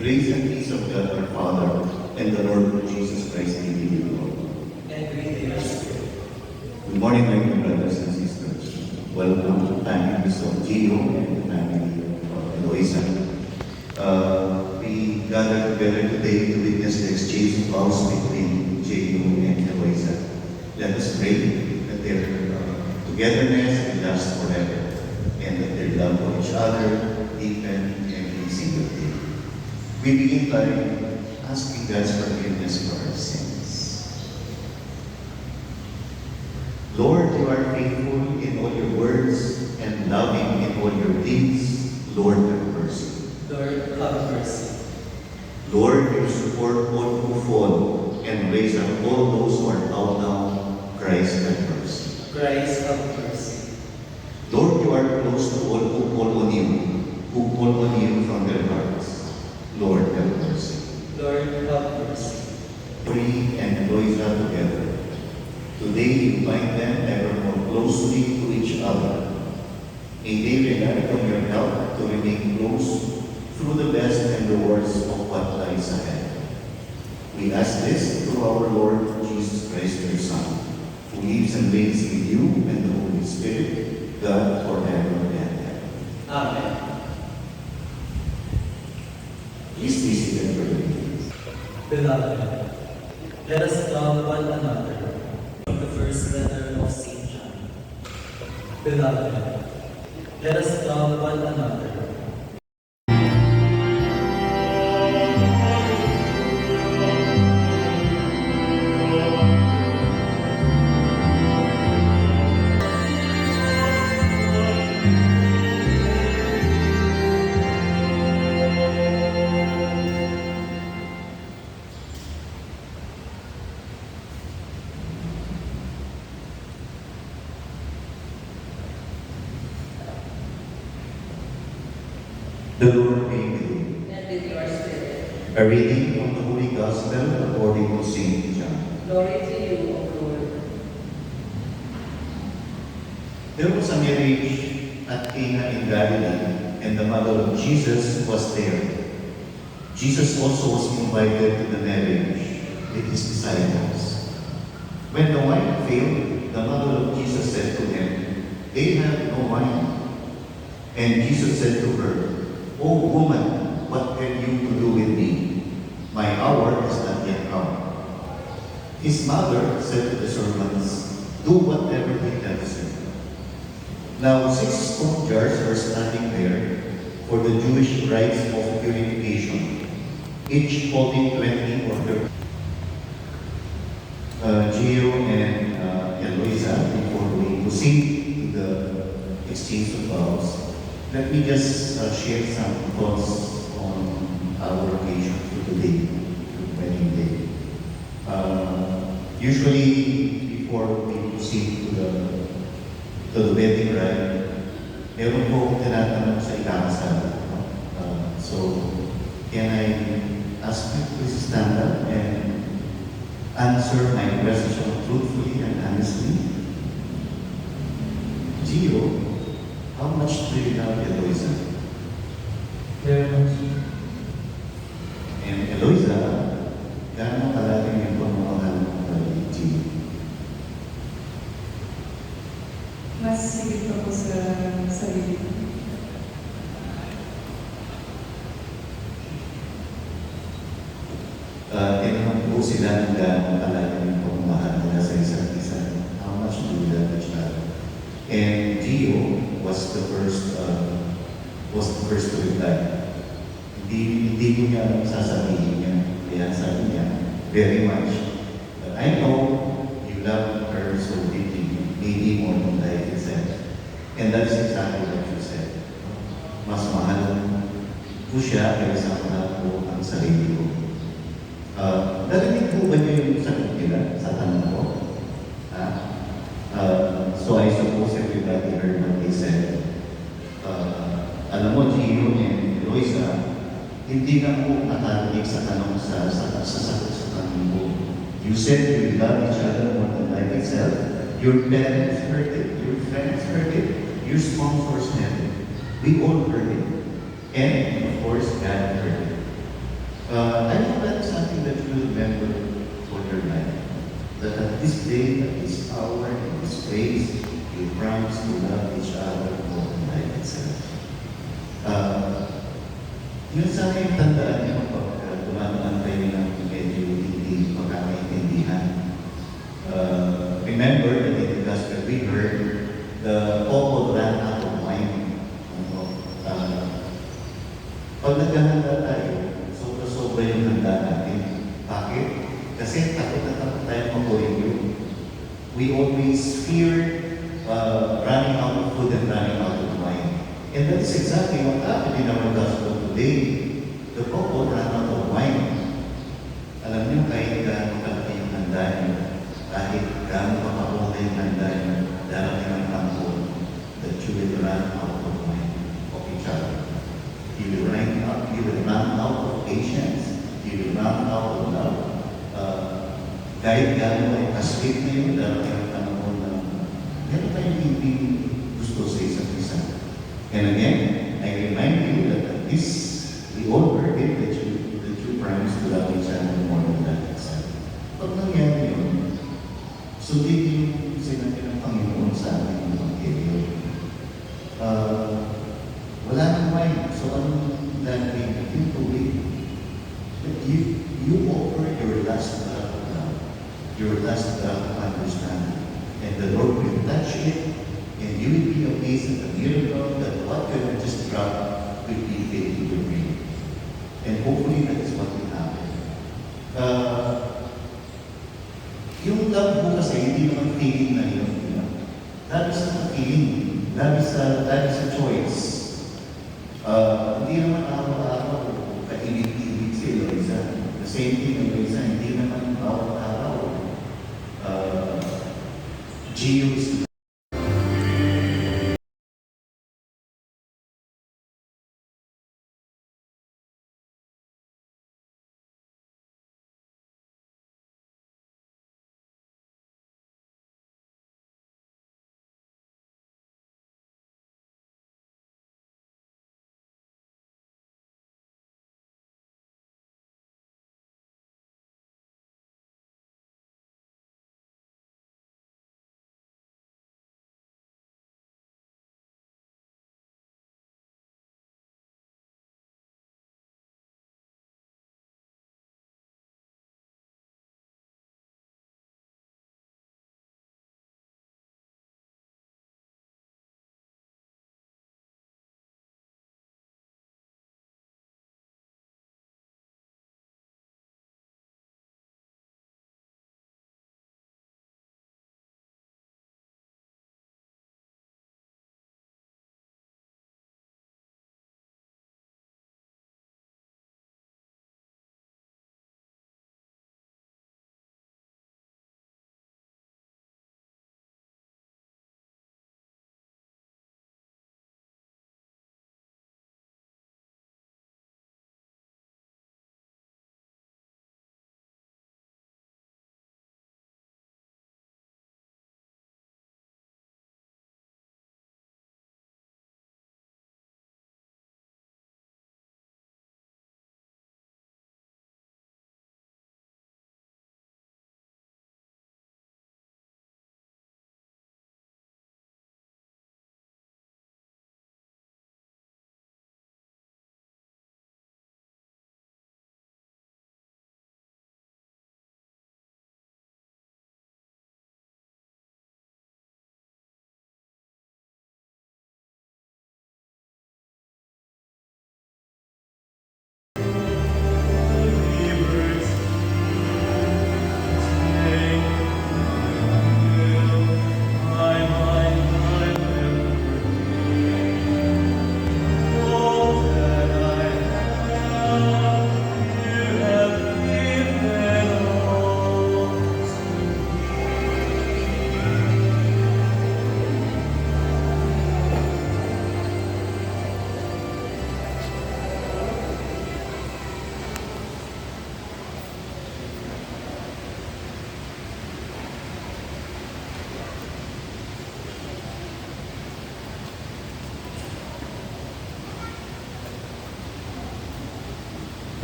grace and peace of God our Father and the Lord Jesus Christ be with you all. And with your spirit. Good morning, my dear brothers and sisters. Welcome to the families of Gio and the family of Eloisa. We gather together today to witness the exchange of vows between Gio and Eloisa. Let us pray that their togetherness will last forever and that their love for each other deepen every single day. We begin by asking God's forgiveness for our sins. Lord, you are faithful in all your words and loving in all your deeds. Lord, have mercy. Lord, have mercy. Lord, you support all who fall and raise up all those who are bowed down. Christ, have mercy. Christ, have mercy. Lord, you are close to all who call on you from their hearts. Lord, have mercy. Lord, have mercy. Free and Eloisa together. Today you bind them ever more closely to each other. May they rely on your help to remain close through the best and the worst of what lies ahead. We ask this through our Lord Jesus Christ, your Son, who lives and reigns with you and the Holy Spirit, God forever and ever. Amen. Please be seated for the meeting. Beloved, let us love one another from the first letter of St. John. Beloved, let us love one another. The Lord be with you. And with your spirit. A reading from the Holy Gospel according to St. John. Glory to you, O Lord. There was a marriage at Cana in Galilee, and the mother of Jesus was there. Jesus also was invited to the marriage with his disciples. When the wine failed, the mother of Jesus said to him, "They have no wine." And Jesus said to her, "O woman, what have you to do with me? My hour has not yet come." His mother said to the servants, "Do whatever he tells you." Now 6 stone jars were standing there for the Jewish rites of purification, each holding 20 or 30. Gio and Eloisa, before we proceed to the exchange of vows, let me just share some thoughts on our occasion for today, wedding day. Usually, before we proceed to the wedding rite, meron po akong tinatanong sa ikakasal. So, can I ask you to please stand up and answer my question truthfully and honestly? Gio, how much do you love Eloisa? Very much. And Eloisa, gaano kalalim yung pamamahal mo kay Gio? Mas sigit ako sa sarili ko. Tinanong po sila ng gaano kalalim yung pamamahal nila sa isa't isa. How much do you love each other? And Gio was the first to reply. Hindi ko niya sasabihin niya. Kaya sabi niya, very much. But I know you love her so deeply, maybe more than life itself. And that's exactly what you said. Mas mahal ko siya kaysa mahal ko ang sarili ko. Narinig po ba niyo yung sagot nila sa tanong ko? So I suppose everybody heard what they said. Alam mo, Gio and Eloisa, hindi na po nakarinig sa tanong sa sagot sa tanong ko. You said you love each other more than life itself. Your parents heard it. Your friends heard it. Your sponsors heard it. We all heard it. And, of course, God heard it. this day, at this hour, in this place, you promise to love each other more than life itself. Yun sana yung tandaan niyo pag dumadaan kayo ng medyo hindi magkakaintindihan. Remember that in the gospel we heard, the couple ran out of wine. Pag naghahanda tayo, sobra-sobra yung handa natin. Bakit? Kasi takot na takot tayo mag-origyo. We always fear running out of food and running out of wine. And that is exactly what happened in our gospel today. The couple ran out of wine. Alam niyo, kahit gaano kalaki yung handa niyo, kahit gaano kapakula yung handa niyo, darating ang tampon, that you will run out of wine of each other. You will run out of patience. You will run out of love. Kahit gaano ay kaslit na yun, darating ang tampon na meron tayong hindi gusto sa isa't isa. And again, I remind you that at this, we all heard it, that you promise to love each other more than that itself. Pag nangyari yun, sundin yung sinabi ng Panginoon sa ating Evangelyo. Wala nang wine, so anong lalagay natin? Tubig. But you offer your last drop of love, your last drop of understanding, and the Lord will touch it, and you will be amazed at the miracle that what you have just dropped will be filled to the brim. And hopefully that is what will happen. Yung love mo kasi hindi naman feeling na yun. Love is not a feeling. Love is a choice. Hindi naman araw-araw kaibig-ibig si Eloisa. The same thing Eloisa, hindi naman araw-araw Gio is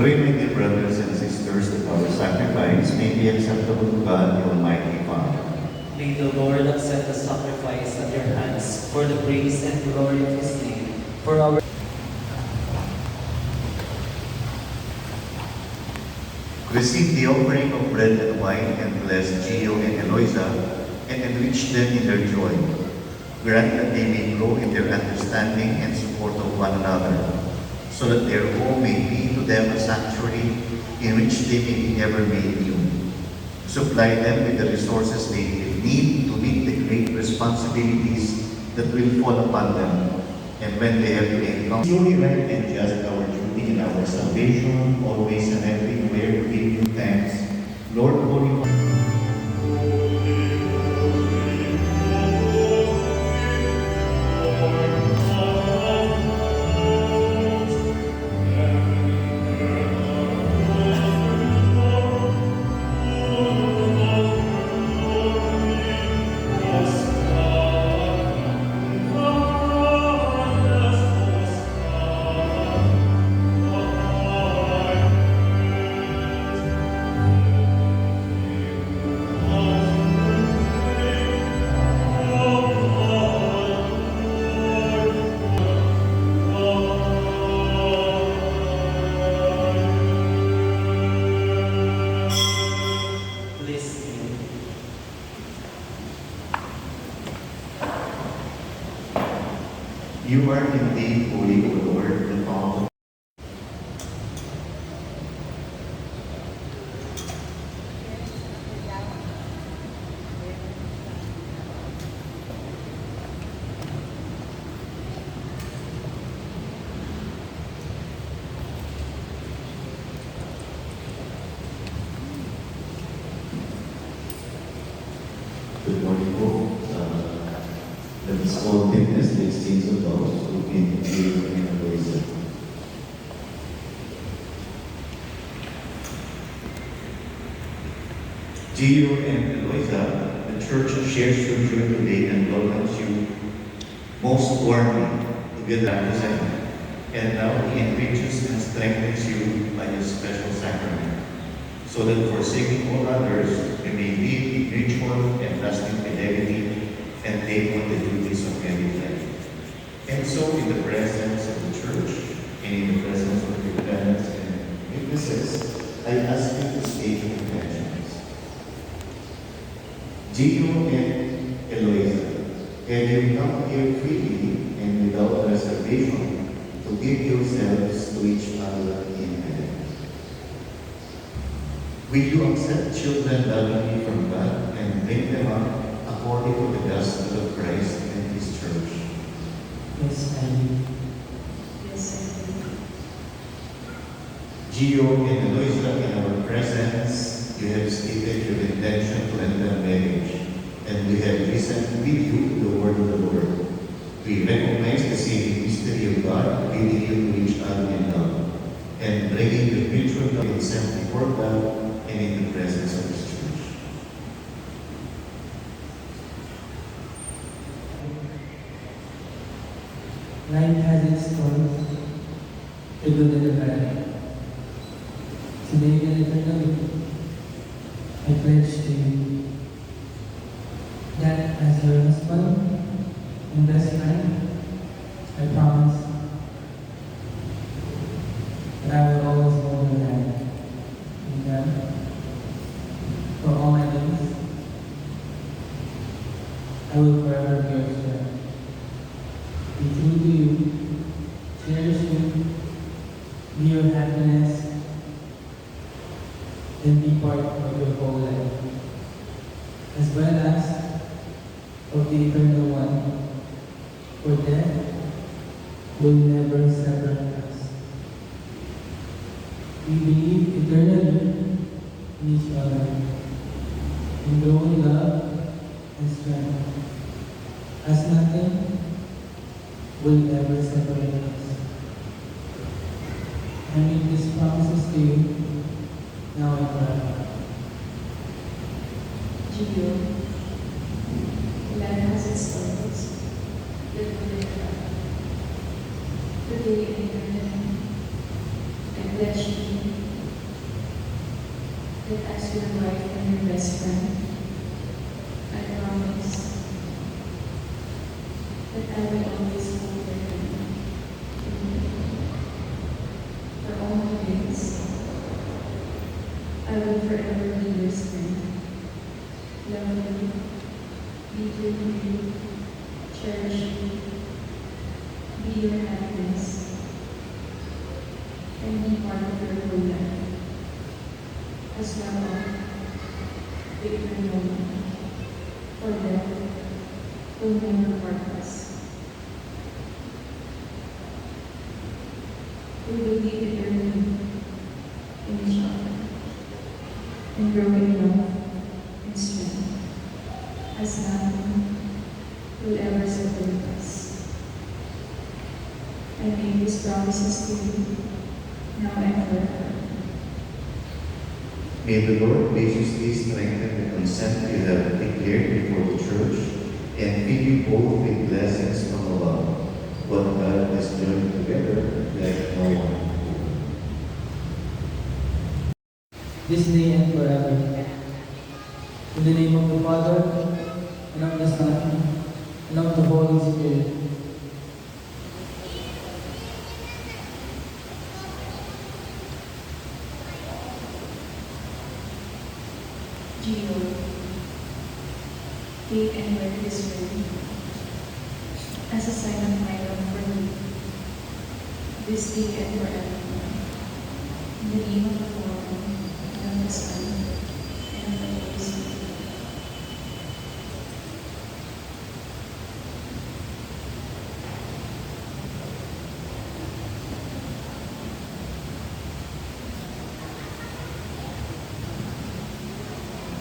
Pray, my dear brothers and sisters, that our sacrifice may be acceptable to God, the Almighty Father. May the Lord accept the sacrifice at your hands for the praise and glory of his name, for our Receive the offering of bread and wine and bless Gio and Eloisa and enrich them in their joy. Grant that they may grow in their understanding and support of one another, so that their home may be to them a sanctuary in which they may be ever made new. Supply them with the resources they need to meet the great responsibilities that will fall upon them, and when they have to encounter. Truly right and just our duty and our salvation, always and everywhere to give you thanks, Lord, Holy One. listening. You are indeed holy, O Lord, the fount of Good morning po. Let us all witness the exchange of those who in Gio and Eloisa. Gio and Eloisa, the Church shares your joy today and welcomes you most warmly together as and now He enriches and strengthens you by His special sacrament, so that forsaking all others, you may live in mutual and lasting fidelity and take on the duties of daily life. And so, in the presence of the Church and in the presence of your parents and witnesses, I ask you to state your intentions. Gio and Eloisa, have you come here freely and without reservation to give yourselves to each other in heaven? Will you accept children lovingly from God and bring them up according to the gospel of Christ and His Church? Yes, I do. Yes, I do. Gio and Eloisa, in our presence, you have stated your intention to enter marriage, and we have listened with you the word of the Lord. We recognize the saving mystery of God, leading you to each other in love, and bringing the mutual consent before God and in the presence of His Church. Life has its storms, the good and the bad. Today and eternally, I pledge to you that as your husband and best friend, I promise that I will always hold your hand in God for all my days. I will forever be your friend. Be true to you, cherish you, be your happiness, and be part of your whole life, as well as of the eternal one, for death will never separate us. We believe eternally in each other, in growing love and strength, as nothing will ever separate us. I make these promises to you, now and forever. Gio, life has its struggles. Let me live today and eternally. I pledge you that as your wife and your best friend, I promise that I will always hold your hand. For all my days, I will forever be your strength. Love you, be with you, cherish you, be your happiness, and be part of your whole life, as well as the eternal one, for death will never part us. We will be eternally in each other, and grow in love and strength, as nothing will ever separate us. I make these promises to you, now and forever. May the Lord graciously strengthen the consent you have declared before the Church and fill you both with blessings from above. What God has joined together, let no one. this day and forever. In the name of the Father, and of the Son, and of the Holy Spirit. Gio, take and wear this ring as a sign of my love for you, this day and forever. In the name of the Father, and of the Son, and of the Holy Spirit.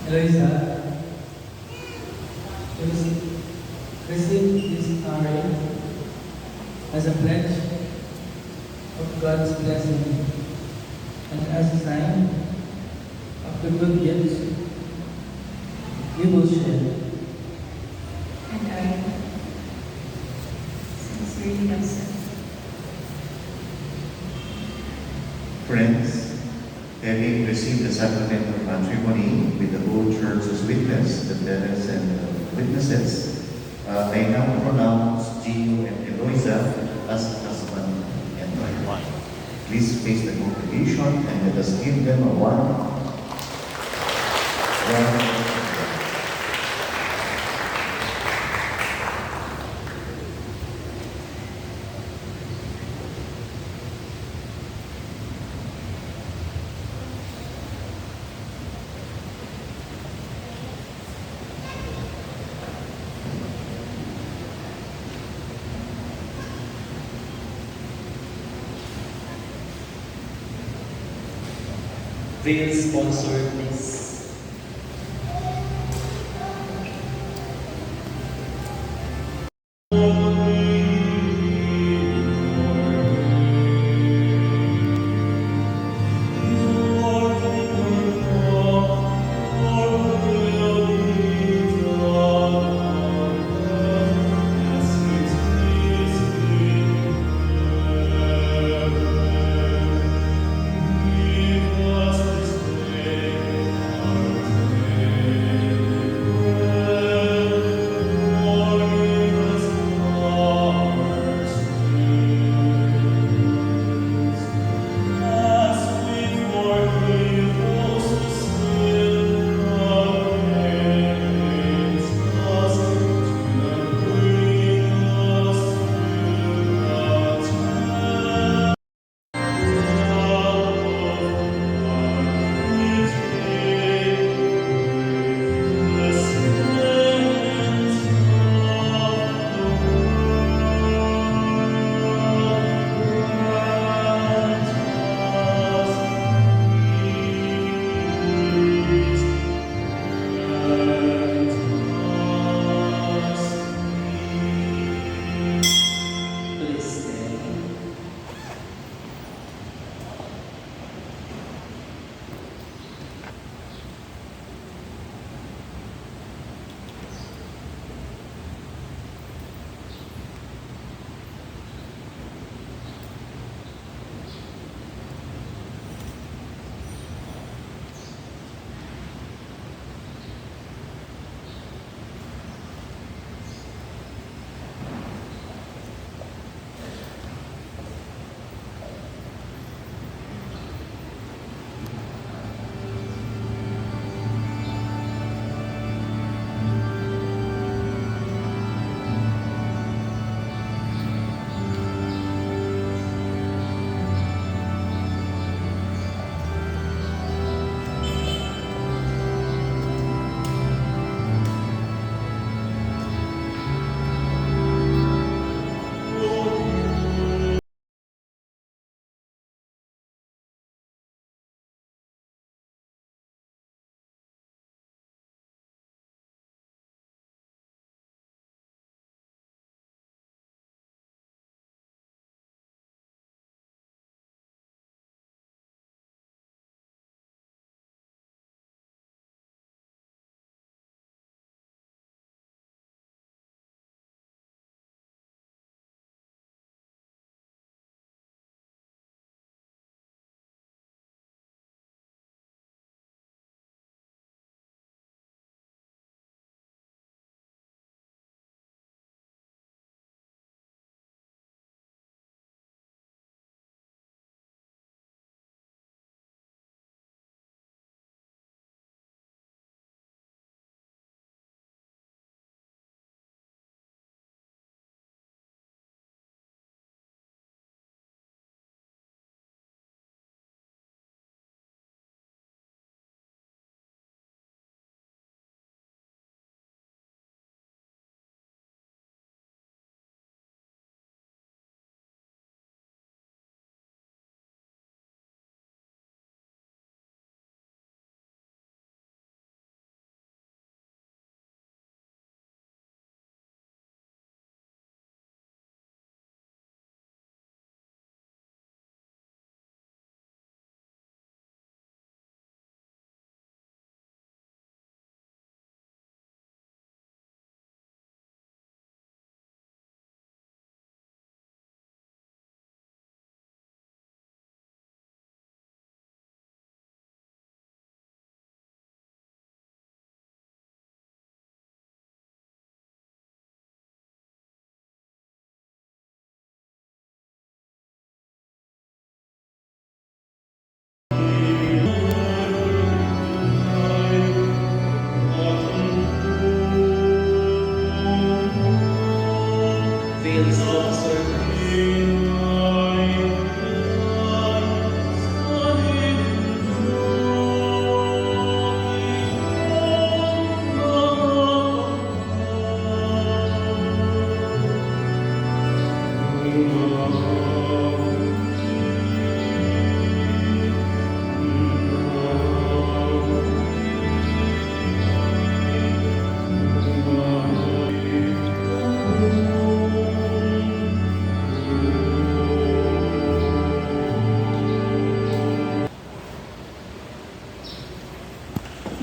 Eloisa, receive this ring as a pledge of God's blessing and as a sign of the good gifts we will share. And I sincerely accept. Friends, having received the sacrament of matrimony with the whole church as witness, the parents and witnesses, I now pronounce Gio and Eloisa as husband and wife. Please face the congregation and let us give them a one. Veil sponsor, please.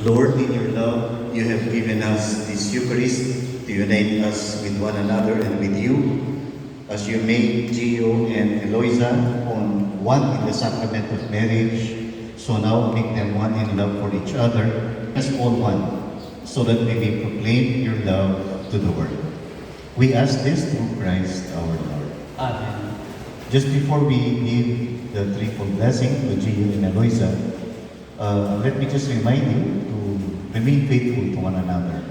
Lord, in your love, you have given us this Eucharist to unite us with one another and with you, as you made Gio and Eloisa on one in the sacrament of marriage. So now make them one in love for each other, as all one, so that we may proclaim your love to the world. We ask this through Christ our Lord. Amen. Just before we give the threefold blessing to Gio and Eloisa, let me just remind you to remain faithful to one another.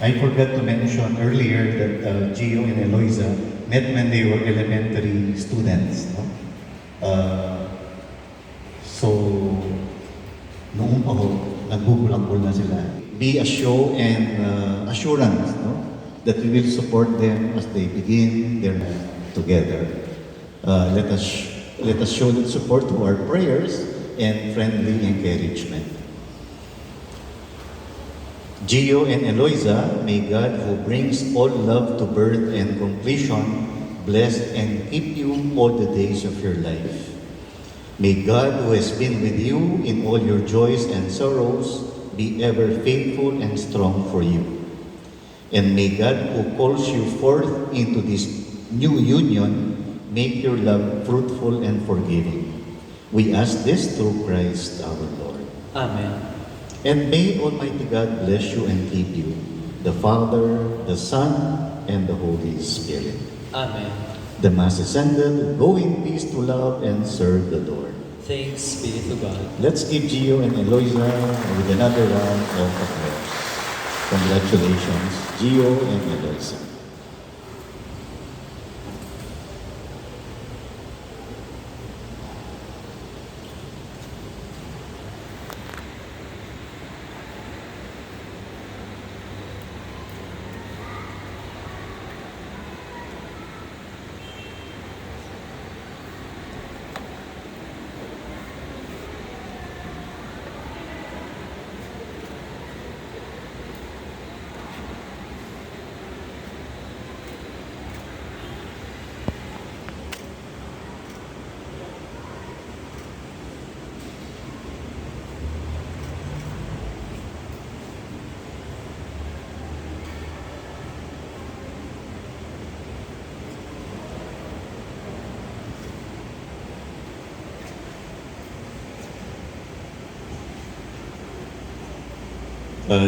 I forgot to mention earlier that Gio and Eloisa met when they were elementary students. No? So, noong pa ho, nagbubulangkol na sila. Be a show and assurance, no? That we will support them as they begin their life together. Let us show that support through our prayers and friendly encouragement. Gio and Eloisa, may God, who brings all love to birth and completion, bless and keep you all the days of your life. May God, who has been with you in all your joys and sorrows, be ever faithful and strong for you. And may God, who calls you forth into this new union, make your love fruitful and forgiving. We ask this through Christ our Lord. Amen. And may Almighty God bless you and keep you, the Father, the Son, and the Holy Spirit. Amen. The Mass is ended. Go in peace to love and serve the Lord. Thanks be to God. Let's give Gio and Eloisa with another round of applause. Congratulations, Gio and Eloisa.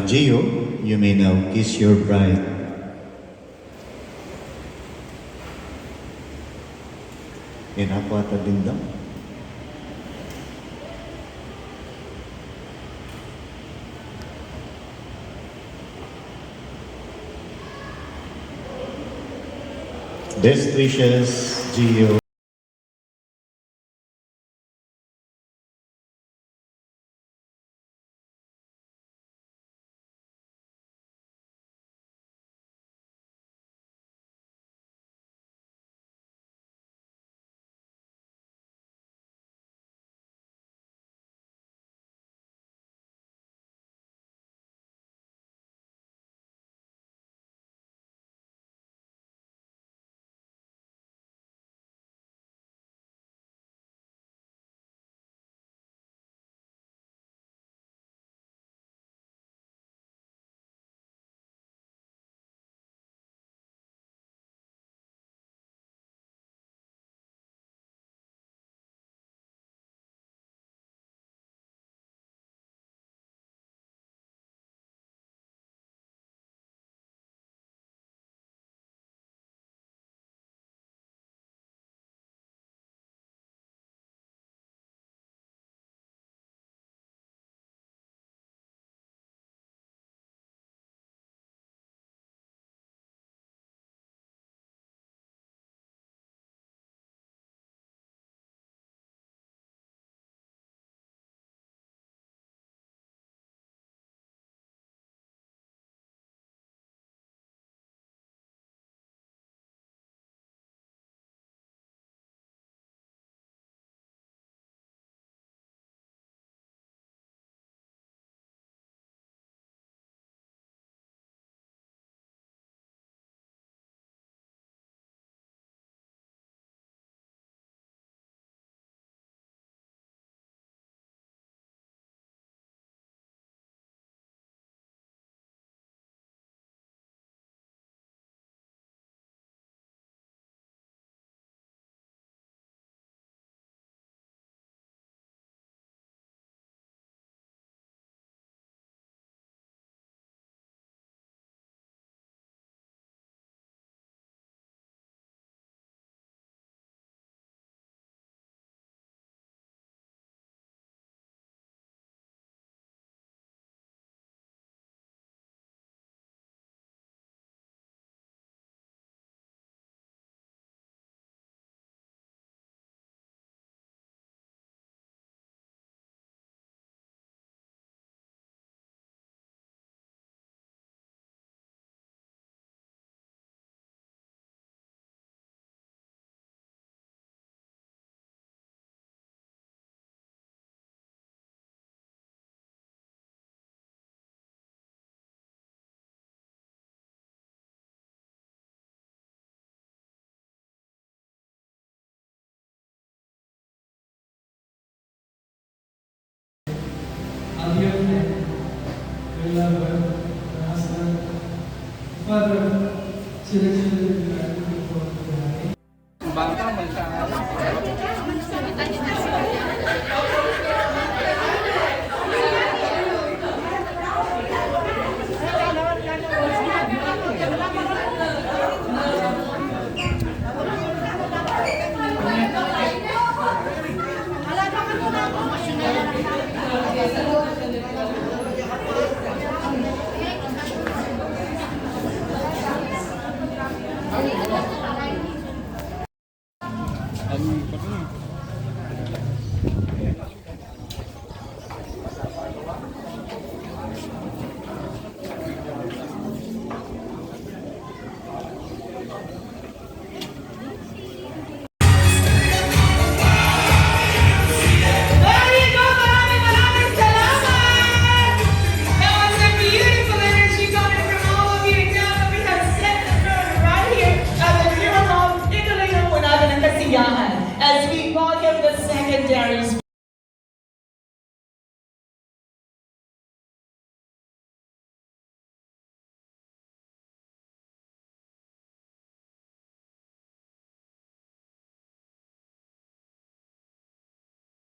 Gio, you may now kiss your bride. Inapata din daw. Best wishes, Gio. friend, your lover, your husband, your father, to the children